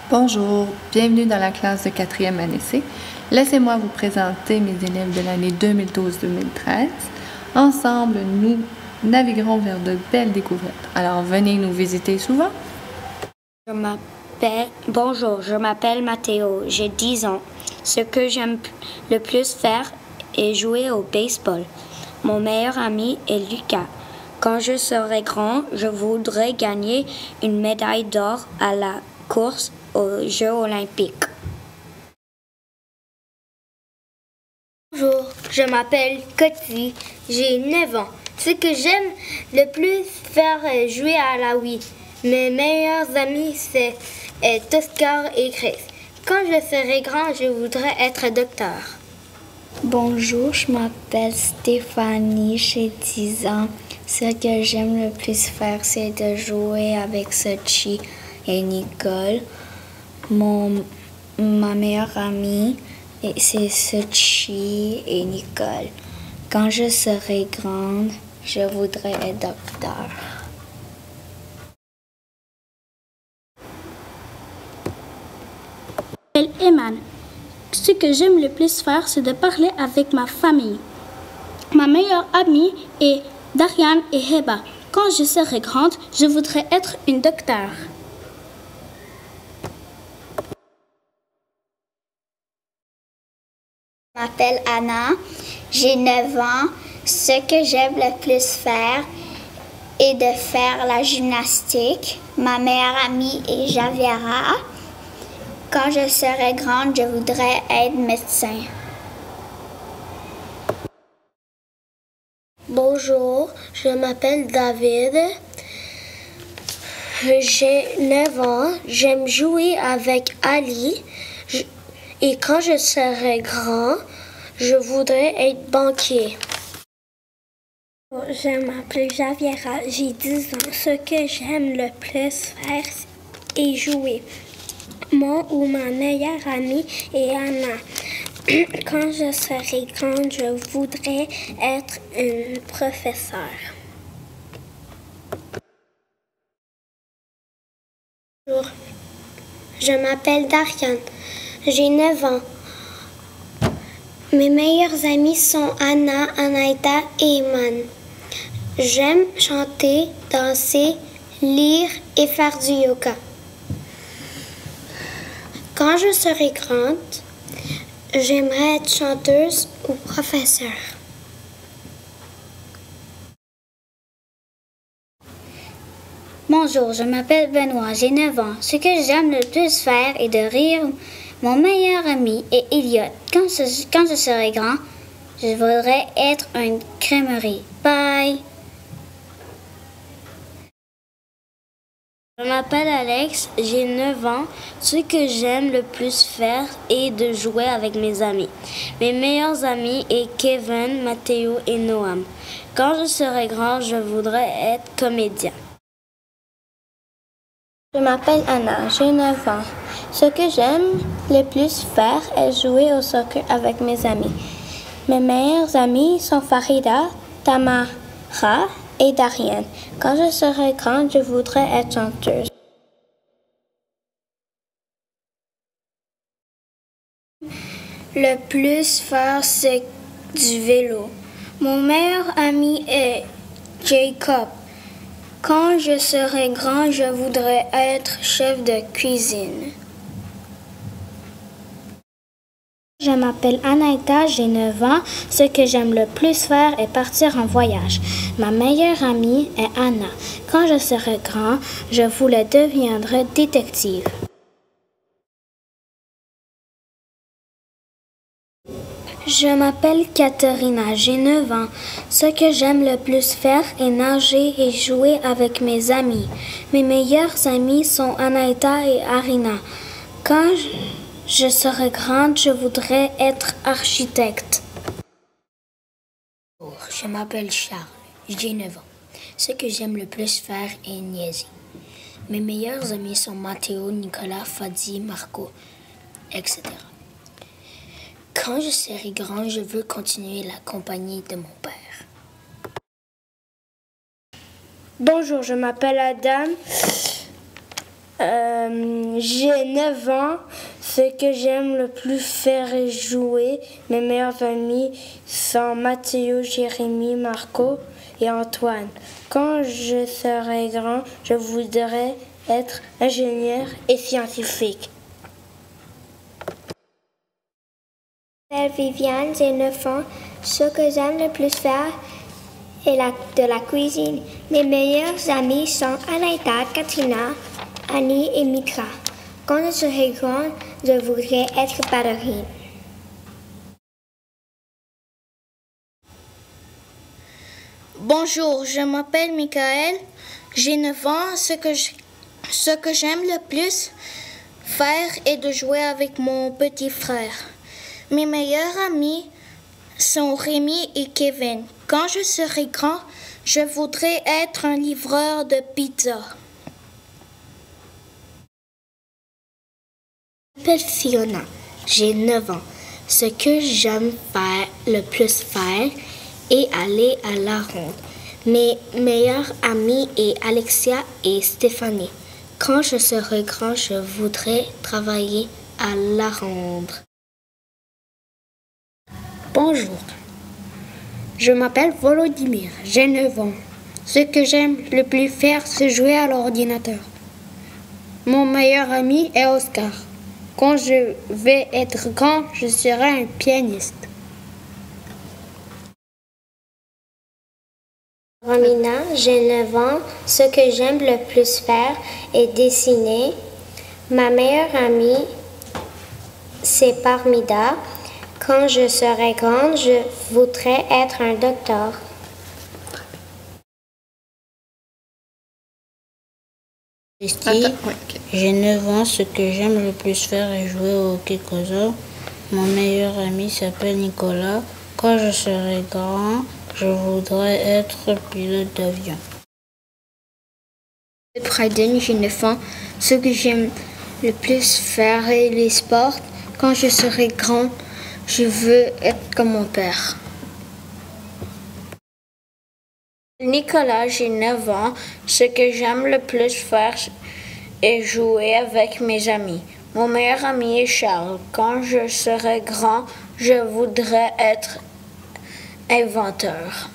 Bonjour, bienvenue dans la classe de 4e année C. Laissez-moi vous présenter mes élèves de l'année 2012-2013. Ensemble, nous naviguerons vers de belles découvertes. Alors, venez nous visiter souvent. Bonjour, je m'appelle Mathéo, j'ai 10 ans. Ce que j'aime le plus faire est jouer au baseball. Mon meilleur ami est Lucas. Quand je serai grand, je voudrais gagner une médaille d'or à la course aux Jeux olympiques. Bonjour, je m'appelle Coty, j'ai 9 ans. Ce que j'aime le plus faire est jouer à la Wii. Mes meilleurs amis, c'est Oscar et Chris. Quand je serai grand, je voudrais être docteur. Bonjour, je m'appelle Stéphanie, j'ai 10 ans. Ce que j'aime le plus faire, c'est de jouer avec Sochi et Nicole. Ma meilleure amie, c'est Sochi et Nicole. Quand je serai grande, je voudrais être docteur. Je m'appelle Eman. Ce que j'aime le plus faire, c'est de parler avec ma famille. Ma meilleure amie est Darian et Heba. Quand je serai grande, je voudrais être une docteure. Je m'appelle Anna, j'ai 9 ans. Ce que j'aime le plus faire est de faire la gymnastique. Ma meilleure amie est Javiera. Quand je serai grande, je voudrais être médecin. Bonjour, je m'appelle David. J'ai 9 ans. J'aime jouer avec Ali. Et quand je serai grand, je voudrais être banquier. Je m'appelle Javiera, j'ai 10 ans. Ce que j'aime le plus faire est jouer. Moi ou ma meilleure amie est Anna. Quand je serai grande, je voudrais être une professeure. Bonjour, je m'appelle Darian. J'ai 9 ans. Mes meilleurs amis sont Anna, Anaïta et Iman. J'aime chanter, danser, lire et faire du yoga. Quand je serai grande, j'aimerais être chanteuse ou professeure. Bonjour, je m'appelle Benoît, j'ai 9 ans. Ce que j'aime le plus faire est de rire. Mon meilleur ami est Elliot. Quand je serai grand, je voudrais être une crèmerie. Bye! Je m'appelle Alex, j'ai 9 ans. Ce que j'aime le plus faire est de jouer avec mes amis. Mes meilleurs amis sont Kevin, Mathéo et Noam. Quand je serai grand, je voudrais être comédien. Je m'appelle Anna, j'ai 9 ans. Ce que j'aime le plus faire est jouer au soccer avec mes amis. Mes meilleurs amis sont Farida, Tamara et Darian. Quand je serai grande, je voudrais être chanteuse. Le plus faire, c'est du vélo. Mon meilleur ami est Jacob. Quand je serai grand, je voudrais être chef de cuisine. Je m'appelle Anaïta, j'ai 9 ans. Ce que j'aime le plus faire est partir en voyage. Ma meilleure amie est Anna. Quand je serai grand, je voulais deviendrai détective. Je m'appelle Katerina, j'ai 9 ans. Ce que j'aime le plus faire est nager et jouer avec mes amis. Mes meilleurs amis sont Anaïta et Arina. Quand je serai grande, je voudrais être architecte. Je m'appelle Charles, j'ai 9 ans. Ce que j'aime le plus faire est niaiser. Mes meilleurs amis sont Mathéo, Nicolas, Fadi, Marco, etc. Quand je serai grand, je veux continuer la compagnie de mon père. Bonjour, je m'appelle Adam. J'ai 9 ans. Ce que j'aime le plus faire est jouer. Mes meilleurs amis sont Mathéo, Jérémy, Marco et Antoine. Quand je serai grand, je voudrais être ingénieur et scientifique. Je m'appelle Viviane, j'ai 9 ans. Ce que j'aime le plus faire est de la cuisine. Mes meilleurs amis sont Anaïta, Katrina, Annie et Mitra. Quand je serai grande, je voudrais être ballerine. Bonjour, je m'appelle Michael, j'ai 9 ans. Ce que j'aime le plus faire est de jouer avec mon petit frère. Mes meilleurs amis sont Rémi et Kevin. Quand je serai grand, je voudrais être un livreur de pizza. Je m'appelle Fiona, j'ai 9 ans. Ce que j'aime le plus faire est aller à la ronde. Mes meilleurs amis sont Alexia et Stéphanie. Quand je serai grand, je voudrais travailler à la ronde. Bonjour, je m'appelle Volodymyr, j'ai 9 ans. Ce que j'aime le plus faire, c'est jouer à l'ordinateur. Mon meilleur ami est Oscar. Quand je vais être grand, je serai un pianiste. Romina, j'ai 9 ans. Ce que j'aime le plus faire est dessiner. Ma meilleure amie, c'est Parmida. Quand je serai grande, je voudrais être un docteur. J'ai 9 ans. Ce que j'aime le plus faire est jouer au hockey cosa. Mon meilleur ami s'appelle Nicolas. Quand je serai grand, je voudrais être pilote d'avion. Bryden, j'ai 9 ans. Ce que j'aime le plus faire est les sports. Quand je serai grand, je veux être comme mon père. Nicolas, j'ai 9 ans. Ce que j'aime le plus faire est jouer avec mes amis. Mon meilleur ami est Charles. Quand je serai grand, je voudrais être inventeur.